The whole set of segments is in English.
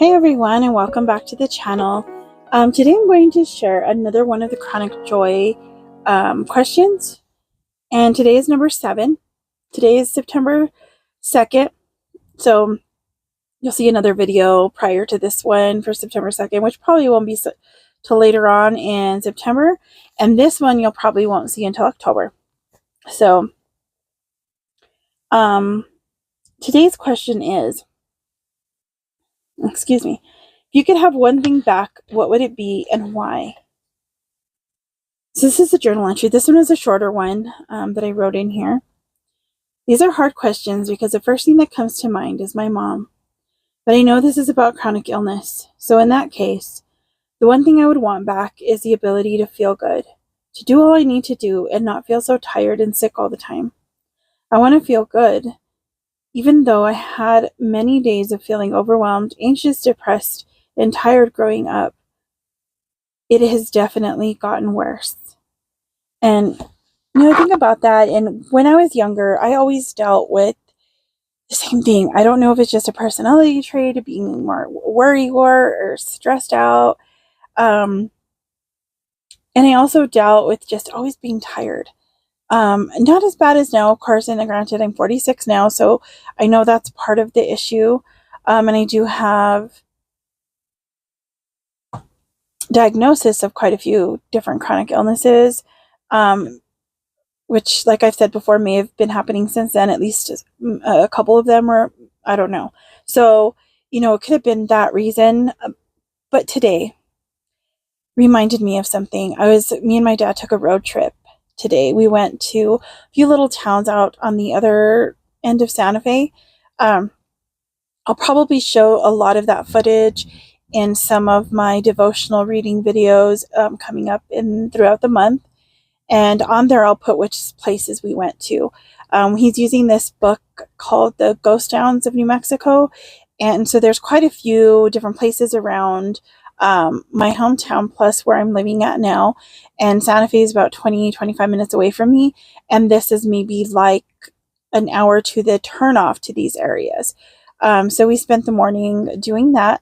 Hey everyone, and welcome back to the channel. Today I'm going to share another one of the chronic joy questions, and today is number 7. Today is September 2nd, so you'll see another video prior to this one for September 2nd, which probably won't be till later on in September, and this one you'll probably won't see until October. So today's question is, excuse me, if you could have one thing back, what would it be and why? So this is a journal entry. This one is a shorter one that I wrote in here. These are hard questions because the first thing that comes to mind is my mom. But I know this is about chronic illness. So in that case, the one thing I would want back is the ability to feel good, to do all I need to do and not feel so tired and sick all the time. I want to feel good. Even though I had many days of feeling overwhelmed, anxious, depressed, and tired growing up, it has definitely gotten worse. And I think about that, and when I was younger, I always dealt with the same thing. I don't know if it's just a personality trait of being more worrywart or stressed out. And I also dealt with just always being tired. Not as bad as now, of course, and granted, I'm 46 now, so I know that's part of the issue. And I do have diagnosis of quite a few different chronic illnesses, which, like I've said before, may have been happening since then. At least a couple of them were, I don't know. So, it could have been that reason. But today reminded me of something. Me and my dad took a road trip today. We went to a few little towns out on the other end of Santa Fe. I'll probably show a lot of that footage in some of my devotional reading videos coming up throughout the month. And on there, I'll put which places we went to. He's using this book called The Ghost Towns of New Mexico. And so there's quite a few different places around my hometown plus where I'm living at now. And Santa Fe is about 20-25 minutes away from me. And this is maybe like an hour to the turnoff to these areas. So we spent the morning doing that.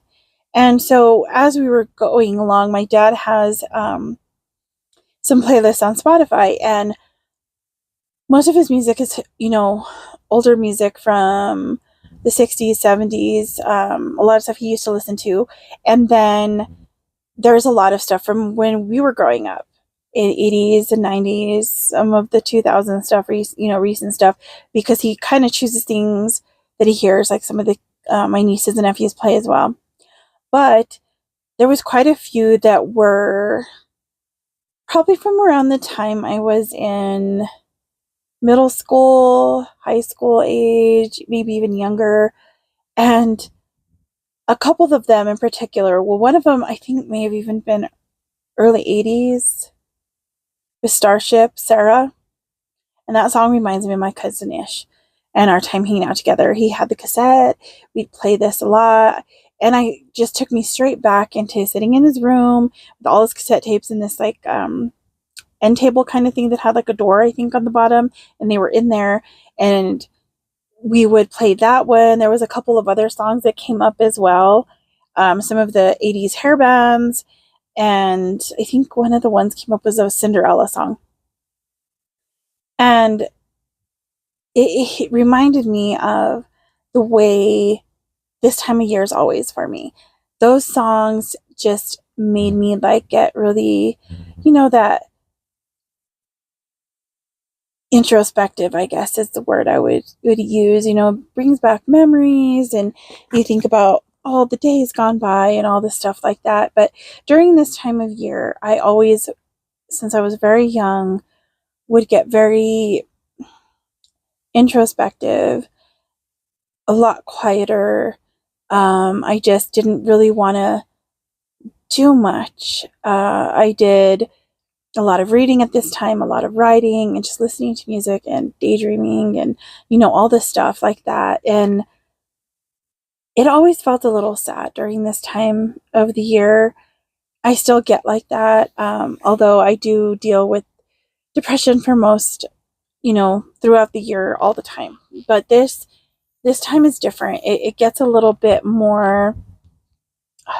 And so as we were going along, my dad has some playlists on Spotify, and most of his music is, older music from the 60s, 70s, a lot of stuff he used to listen to. And then there's a lot of stuff from when we were growing up in 80s and 90s, some of the 2000 stuff, recent stuff, because he kind of chooses things that he hears, like some of the my nieces and nephews play as well. But there was quite a few that were probably from around the time I was in middle school, high school age, maybe even younger. And a couple of them in particular, well, one of them I think may have even been early 80s with Starship, Sarah. And that song reminds me of my cousin Ish and our time hanging out together. He had the cassette. We'd play this a lot. And I just took me straight back into sitting in his room with all his cassette tapes in this like end table kind of thing that had like a door, I think, on the bottom, and they were in there, and we would play that one. There was a couple of other songs that came up as well, some of the 80s hair bands, and I think one of the ones came up was a Cinderella song. And it reminded me of the way this time of year is always for me. Those songs just made me like get really, that introspective, I guess is the word I would use. Brings back memories, and you think about all the days gone by and all the stuff like that. But during this time of year, I always, since I was very young, would get very introspective, a lot quieter. I just didn't really want to do much. I did a lot of reading at this time, a lot of writing, and just listening to music and daydreaming and, all this stuff like that. And it always felt a little sad during this time of the year. I still get like that, although I do deal with depression for most, throughout the year all the time. But this time is different. It gets a little bit more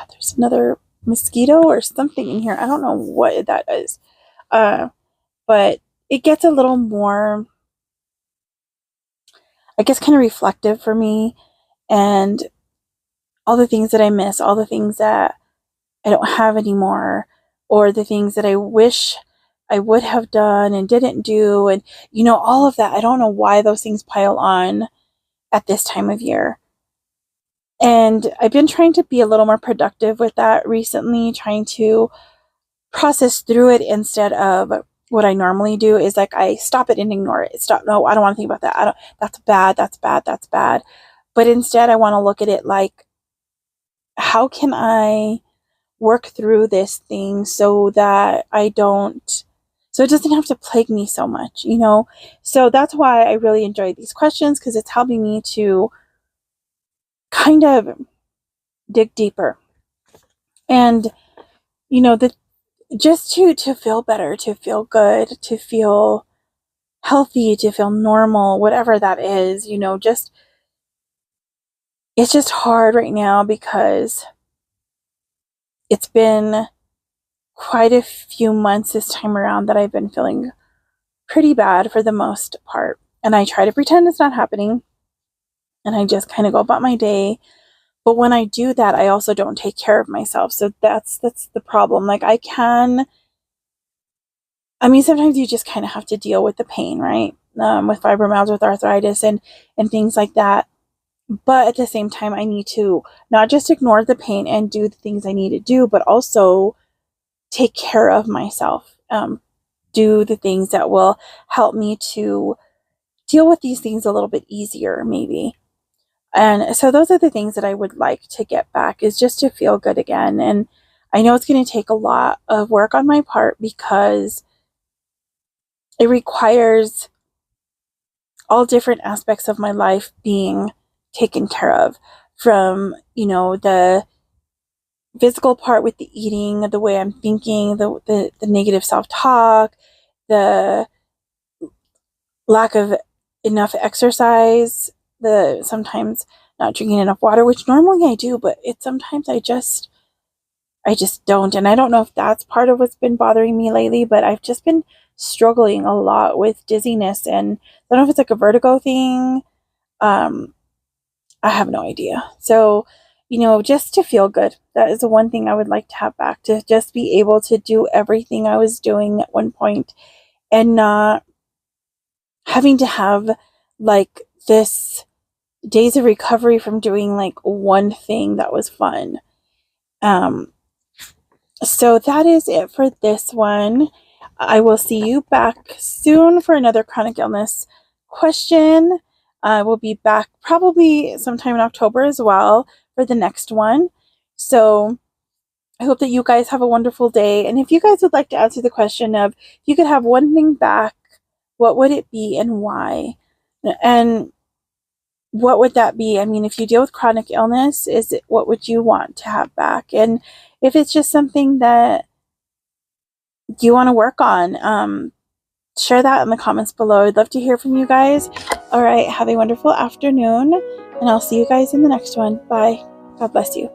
there's another mosquito or something in here. I don't know what that is. But it gets a little more, I guess, kind of reflective for me, and all the things that I miss, all the things that I don't have anymore, or the things that I wish I would have done and didn't do, and all of that. I don't know why those things pile on at this time of year. And I've been trying to be a little more productive with that recently, trying to process through it instead of what I normally do is like I stop it and ignore it. Stop. No, I don't want to think about that. I don't. That's bad. That's bad. That's bad. But instead, I want to look at it like, how can I work through this thing so that so it doesn't have to plague me so much, So that's why I really enjoy these questions, because it's helping me to kind of dig deeper and, just to feel better, to feel good, to feel healthy, to feel normal, whatever that is, it's just hard right now because it's been quite a few months this time around that I've been feeling pretty bad for the most part. And I try to pretend it's not happening, and I just kind of go about my day. But when I do that, I also don't take care of myself. So that's the problem. Like sometimes you just kind of have to deal with the pain, right? With fibromyalgia, with arthritis, and things like that. But at the same time, I need to not just ignore the pain and do the things I need to do, but also take care of myself. Do the things that will help me to deal with these things a little bit easier, maybe. And so those are the things that I would like to get back, is just to feel good again. And I know it's going to take a lot of work on my part because it requires all different aspects of my life being taken care of, from, the physical part with the eating, the way I'm thinking, the negative self-talk, the lack of enough exercise, the sometimes not drinking enough water, which normally I do, but sometimes I just don't. And I don't know if that's part of what's been bothering me lately, but I've just been struggling a lot with dizziness, and I don't know if it's like a vertigo thing. I have no idea. So, just to feel good. That is the one thing I would like to have back, to just be able to do everything I was doing at one point and not having to have like this days of recovery from doing like one thing that was fun. So that is it for this one. I will see you back soon for another chronic illness question. I will be back probably sometime in October as well for the next one. So I hope that you guys have a wonderful day. And if you guys would like to answer the question of, if you could have one thing back, what would it be and why? And what would that be? I mean, if you deal with chronic illness, what would you want to have back? And if it's just something that you want to work on, share that in the comments below. I'd love to hear from you guys. All right, have a wonderful afternoon, and I'll see you guys in the next one. Bye. God bless you.